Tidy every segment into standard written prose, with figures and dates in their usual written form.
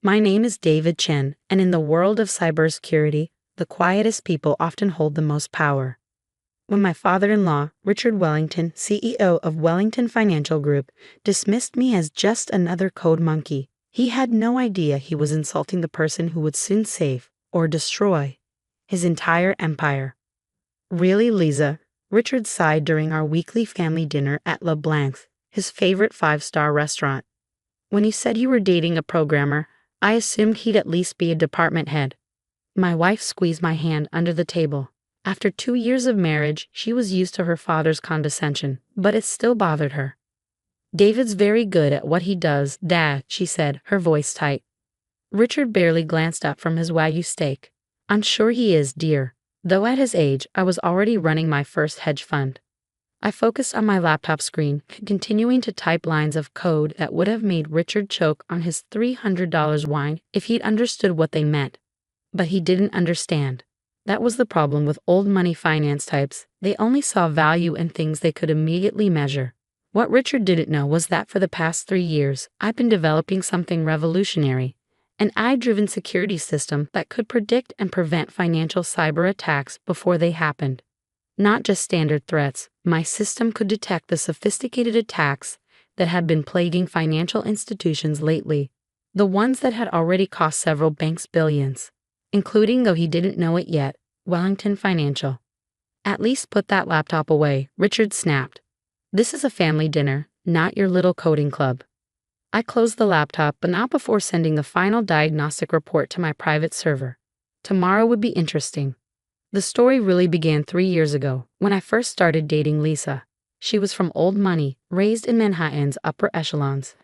My name is David Chen, and in the world of cybersecurity, the quietest people often hold the most power. When my father-in-law, Richard Wellington, CEO of Wellington Financial Group, dismissed me as just another code monkey, he had no idea he was insulting the person who would soon save, or destroy, his entire empire. Really, Lisa? Richard sighed during our weekly family dinner at Le Blanc's, his favorite five-star restaurant. When you said you were dating a programmer, I assumed he'd at least be a department head. My wife squeezed my hand under the table. After 2 years of marriage, she was used to her father's condescension, but it still bothered her. David's very good at what he does, Dad, she said, her voice tight. Richard barely glanced up from his Wagyu steak. I'm sure he is, dear. Though at his age, I was already running my first hedge fund. I focused on my laptop screen, continuing to type lines of code that would have made Richard choke on his $300 wine if he'd understood what they meant. But he didn't understand. That was the problem with old money finance types. They only saw value in things they could immediately measure. What Richard didn't know was that for the past 3 years, I've been developing something revolutionary. An AI-driven security system that could predict and prevent financial cyber attacks before they happened. Not just standard threats, my system could detect the sophisticated attacks that had been plaguing financial institutions lately, the ones that had already cost several banks billions, including, though he didn't know it yet, Wellington Financial. At least put that laptop away, Richard snapped. This is a family dinner, not your little coding club. I closed the laptop, but not before sending the final diagnostic report to my private server. Tomorrow would be interesting. The story really began 3 years ago, when I first started dating Lisa. She was from old money, raised in Manhattan's upper echelons.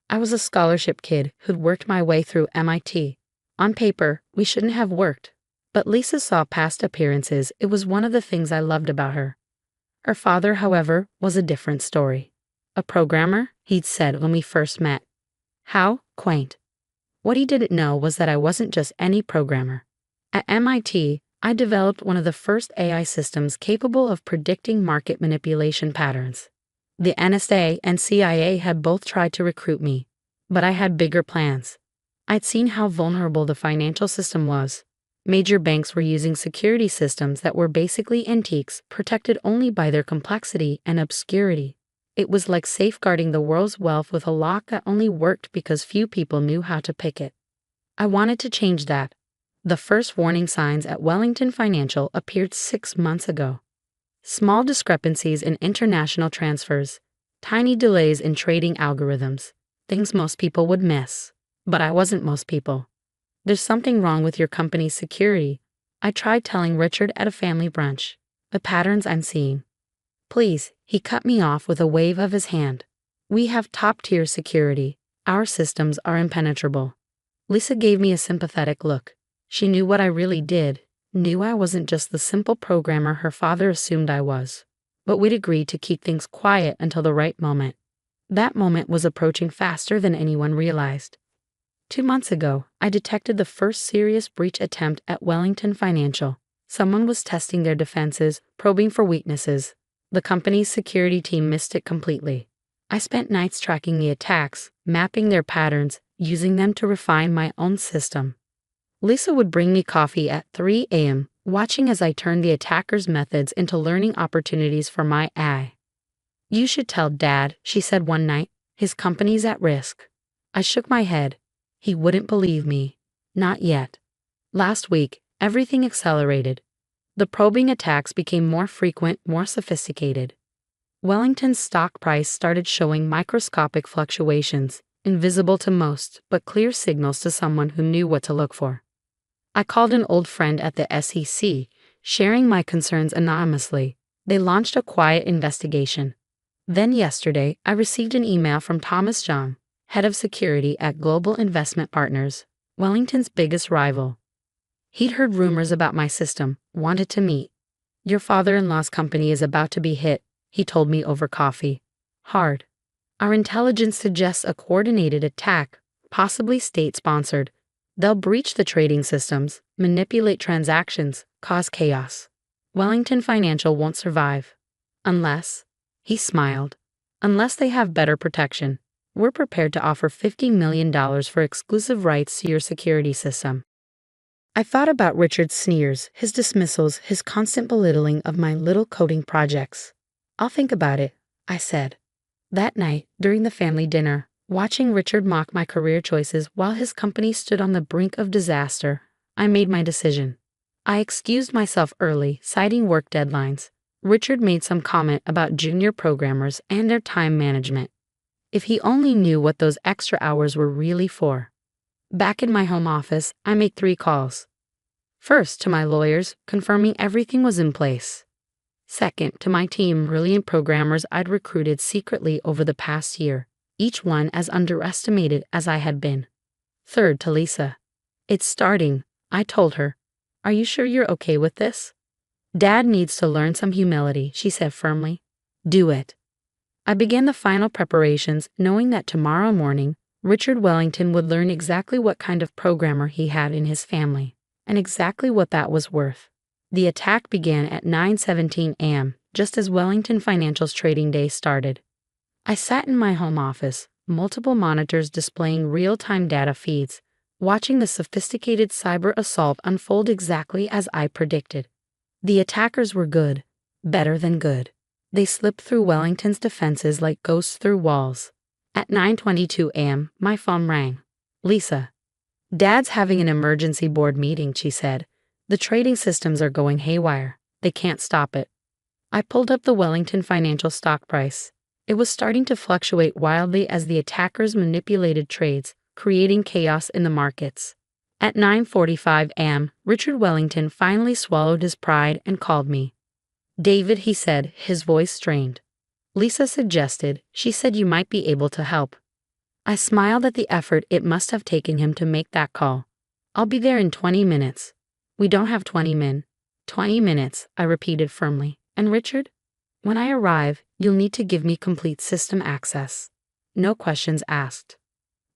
I was a scholarship kid who'd worked my way through MIT. On paper, we shouldn't have worked. But Lisa saw past appearances. It was one of the things I loved about her. Her father, however, was a different story. A programmer, he'd said when we first met. How quaint. What he didn't know was that I wasn't just any programmer. At MIT, I developed one of the first AI systems capable of predicting market manipulation patterns. The NSA and CIA had both tried to recruit me, but I had bigger plans. I'd seen how vulnerable the financial system was. Major banks were using security systems that were basically antiques, protected only by their complexity and obscurity. It was like safeguarding the world's wealth with a lock that only worked because few people knew how to pick it. I wanted to change that. The first warning signs at Wellington Financial appeared 6 months ago. Small discrepancies in international transfers, tiny delays in trading algorithms, things most people would miss. But I wasn't most people. There's something wrong with your company's security, I tried telling Richard at a family brunch. The patterns I'm seeing. Please, he cut me off with a wave of his hand. We have top-tier security. Our systems are impenetrable. Lisa gave me a sympathetic look. She knew what I really did, knew I wasn't just the simple programmer her father assumed I was. But we'd agreed to keep things quiet until the right moment. That moment was approaching faster than anyone realized. 2 months ago, I detected the first serious breach attempt at Wellington Financial. Someone was testing their defenses, probing for weaknesses. The company's security team missed it completely. I spent nights tracking the attacks, mapping their patterns, using them to refine my own system. Lisa would bring me coffee at 3 a.m., watching as I turned the attackers' methods into learning opportunities for my AI. You should tell Dad, she said one night. His company's at risk. I shook my head. He wouldn't believe me. Not yet. Last week, everything accelerated. The probing attacks became more frequent, more sophisticated. Wellington's stock price started showing microscopic fluctuations, invisible to most, but clear signals to someone who knew what to look for. I called an old friend at the SEC, sharing my concerns anonymously. They launched a quiet investigation. Then yesterday, I received an email from Thomas John, head of security at Global Investment Partners, Wellington's biggest rival. He'd heard rumors about my system, wanted to meet. Your father-in-law's company is about to be hit, he told me over coffee. Hard. Our intelligence suggests a coordinated attack, possibly state-sponsored. They'll breach the trading systems, manipulate transactions, cause chaos. Wellington Financial won't survive. Unless, he smiled, unless they have better protection. We're prepared to offer $50 million for exclusive rights to your security system. I thought about Richard's sneers, his dismissals, his constant belittling of my little coding projects. I'll think about it, I said. That night, during the family dinner, watching Richard mock my career choices while his company stood on the brink of disaster, I made my decision. I excused myself early, citing work deadlines. Richard made some comment about junior programmers and their time management. If he only knew what those extra hours were really for. Back in my home office, I made 3 calls. First, to my lawyers, confirming everything was in place. Second, to my team, brilliant programmers I'd recruited secretly over the past year, each one as underestimated as I had been. Third, to Lisa. It's starting, I told her. Are you sure you're okay with this? Dad needs to learn some humility, she said firmly. Do it. I began the final preparations, knowing that tomorrow morning, Richard Wellington would learn exactly what kind of programmer he had in his family, and exactly what that was worth. The attack began at 9:17 a.m., just as Wellington Financial's trading day started. I sat in my home office, multiple monitors displaying real-time data feeds, watching the sophisticated cyber assault unfold exactly as I predicted. The attackers were good, better than good. They slipped through Wellington's defenses like ghosts through walls. At 9:22 a.m., my phone rang. Lisa. Dad's having an emergency board meeting, she said. The trading systems are going haywire. They can't stop it. I pulled up the Wellington Financial stock price. It was starting to fluctuate wildly as the attackers manipulated trades, creating chaos in the markets. At 9:45 a.m., Richard Wellington finally swallowed his pride and called me. David, he said, his voice strained. Lisa suggested, she said you might be able to help. I smiled at the effort it must have taken him to make that call. I'll be there in 20 minutes. We don't have 20 men. 20 minutes, I repeated firmly. And Richard? When I arrive, you'll need to give me complete system access. No questions asked.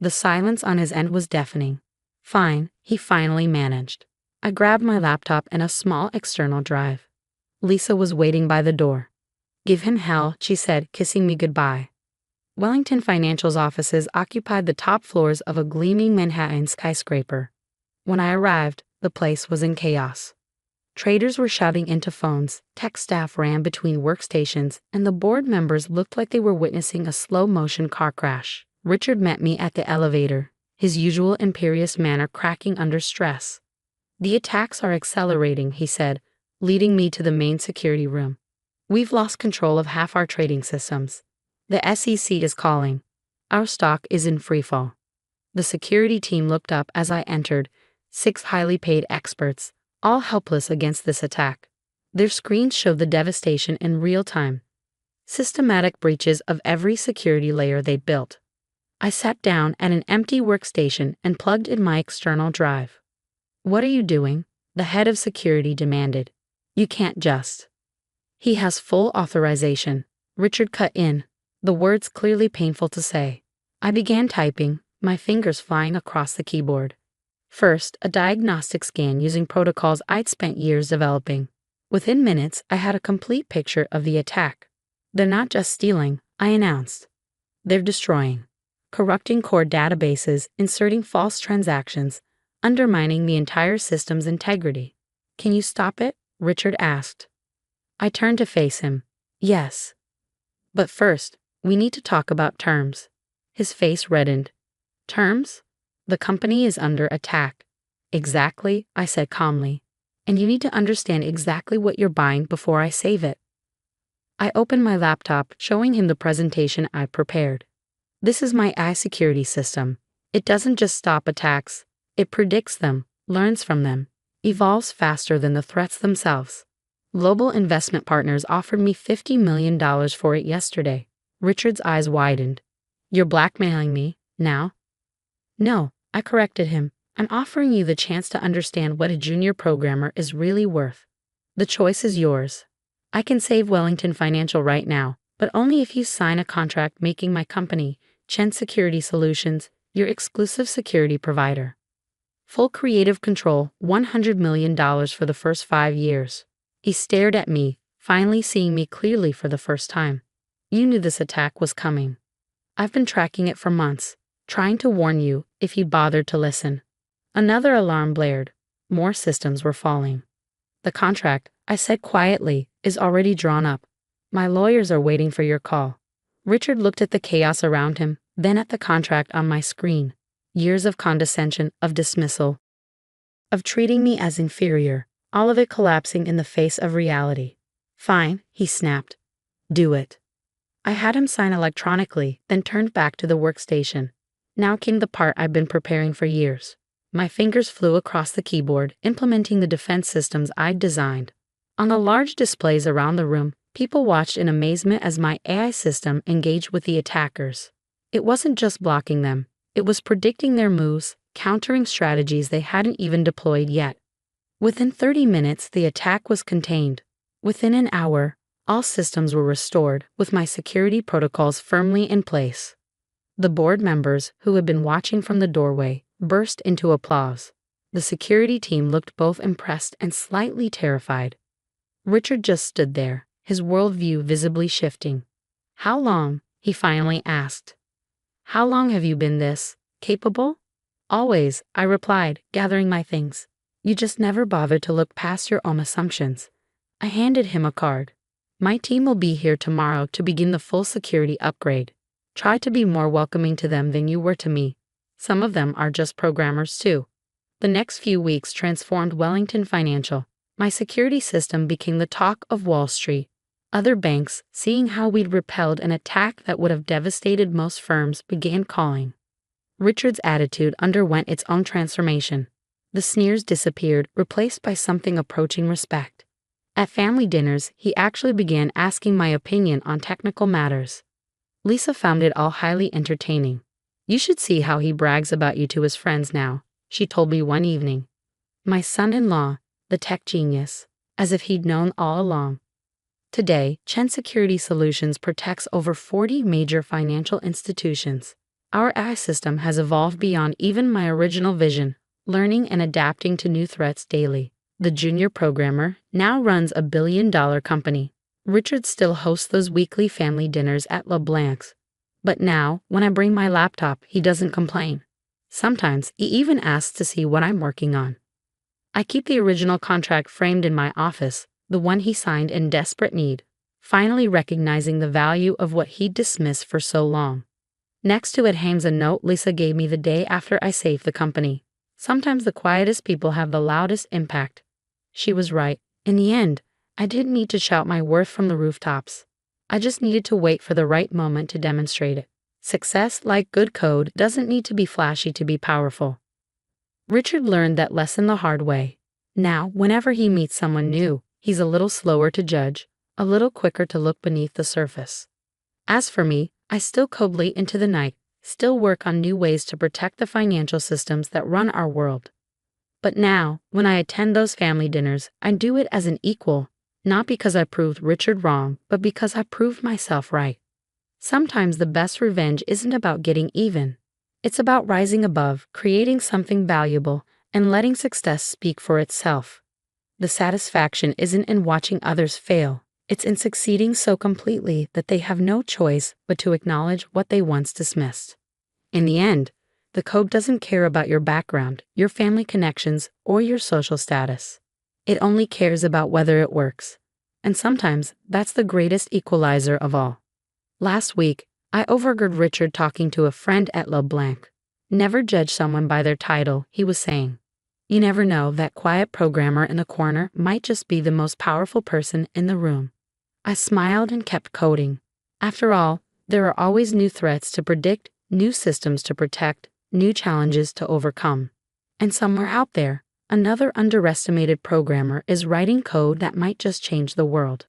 The silence on his end was deafening. Fine, he finally managed. I grabbed my laptop and a small external drive. Lisa was waiting by the door. Give him hell, she said, kissing me goodbye. Wellington Financial's offices occupied the top floors of a gleaming Manhattan skyscraper. When I arrived, the place was in chaos. Traders were shouting into phones, tech staff ran between workstations, and the board members looked like they were witnessing a slow-motion car crash. Richard met me at the elevator, his usual imperious manner cracking under stress. The attacks are accelerating, he said, leading me to the main security room. We've lost control of half our trading systems. The SEC is calling. Our stock is in freefall. The security team looked up as I entered, 6 highly paid experts, all helpless against this attack. Their screens showed the devastation in real time. Systematic breaches of every security layer they built. I sat down at an empty workstation and plugged in my external drive. What are you doing? The head of security demanded. You can't just. He has full authorization. Richard cut in, the words clearly painful to say. I began typing, my fingers flying across the keyboard. First, a diagnostic scan using protocols I'd spent years developing. Within minutes, I had a complete picture of the attack. They're not just stealing, I announced. They're destroying. Corrupting core databases, inserting false transactions, undermining the entire system's integrity. Can you stop it? Richard asked. I turned to face him. Yes. But first, we need to talk about terms. His face reddened. Terms? The company is under attack. Exactly, I said calmly. And you need to understand exactly what you're buying before I save it. I opened my laptop, showing him the presentation I prepared. This is my AI security system. It doesn't just stop attacks. It predicts them, learns from them, evolves faster than the threats themselves. Global investment partners offered me $50 million for it yesterday. Richard's eyes widened. You're blackmailing me, now? No, I corrected him. I'm offering you the chance to understand what a junior programmer is really worth. The choice is yours. I can save Wellington Financial right now, but only if you sign a contract making my company, Chen Security Solutions, your exclusive security provider. Full creative control, $100 million for the first 5 years. He stared at me, finally seeing me clearly for the first time. You knew this attack was coming. I've been tracking it for months, trying to warn you if you bothered to listen." Another alarm blared. More systems were falling. "The contract," I said quietly, "is already drawn up. My lawyers are waiting for your call." Richard looked at the chaos around him, then at the contract on my screen. Years of condescension, of dismissal, of treating me as inferior, all of it collapsing in the face of reality. "Fine," he snapped. "Do it." I had him sign electronically, then turned back to the workstation. Now came the part I'd been preparing for years. My fingers flew across the keyboard, implementing the defense systems I'd designed. On the large displays around the room, people watched in amazement as my AI system engaged with the attackers. It wasn't just blocking them, it was predicting their moves, countering strategies they hadn't even deployed yet. Within 30 minutes, the attack was contained. Within an hour, all systems were restored, with my security protocols firmly in place. The board members, who had been watching from the doorway, burst into applause. The security team looked both impressed and slightly terrified. Richard just stood there, his worldview visibly shifting. "How long?" he finally asked. "How long have you been this capable?" "Always," I replied, gathering my things. "You just never bothered to look past your own assumptions." I handed him a card. "My team will be here tomorrow to begin the full security upgrade. Try to be more welcoming to them than you were to me. Some of them are just programmers too." The next few weeks transformed Wellington Financial. My security system became the talk of Wall Street. Other banks, seeing how we'd repelled an attack that would have devastated most firms, began calling. Richard's attitude underwent its own transformation. The sneers disappeared, replaced by something approaching respect. At family dinners, he actually began asking my opinion on technical matters. "Lisa found it all highly entertaining. You should see how he brags about you to his friends now," she told me one evening. My son-in-law, the tech genius, as if he'd known all along. Today, Chen Security Solutions protects over 40 major financial institutions. Our AI system has evolved beyond even my original vision, learning and adapting to new threats daily. The junior programmer now runs a billion-dollar company. Richard still hosts those weekly family dinners at LeBlanc's. But now, when I bring my laptop, he doesn't complain. Sometimes, he even asks to see what I'm working on. I keep the original contract framed in my office, the one he signed in desperate need, finally recognizing the value of what he'd dismissed for so long. Next to it hangs a note Lisa gave me the day after I saved the company. "Sometimes the quietest people have the loudest impact." She was right. In the end, I didn't need to shout my worth from the rooftops. I just needed to wait for the right moment to demonstrate it. Success, like good code, doesn't need to be flashy to be powerful. Richard learned that lesson the hard way. Now, whenever he meets someone new, he's a little slower to judge, a little quicker to look beneath the surface. As for me, I still code late into the night, still work on new ways to protect the financial systems that run our world. But now, when I attend those family dinners, I do it as an equal, not because I proved Richard wrong, but because I proved myself right. Sometimes the best revenge isn't about getting even. It's about rising above, creating something valuable, and letting success speak for itself. The satisfaction isn't in watching others fail. It's in succeeding so completely that they have no choice but to acknowledge what they once dismissed. In the end, the code doesn't care about your background, your family connections, or your social status. It only cares about whether it works. And sometimes, that's the greatest equalizer of all. Last week, I overheard Richard talking to a friend at LeBlanc. "Never judge someone by their title," he was saying. "You never know, that quiet programmer in the corner might just be the most powerful person in the room." I smiled and kept coding. After all, there are always new threats to predict, new systems to protect, new challenges to overcome. And somewhere out there, another underestimated programmer is writing code that might just change the world.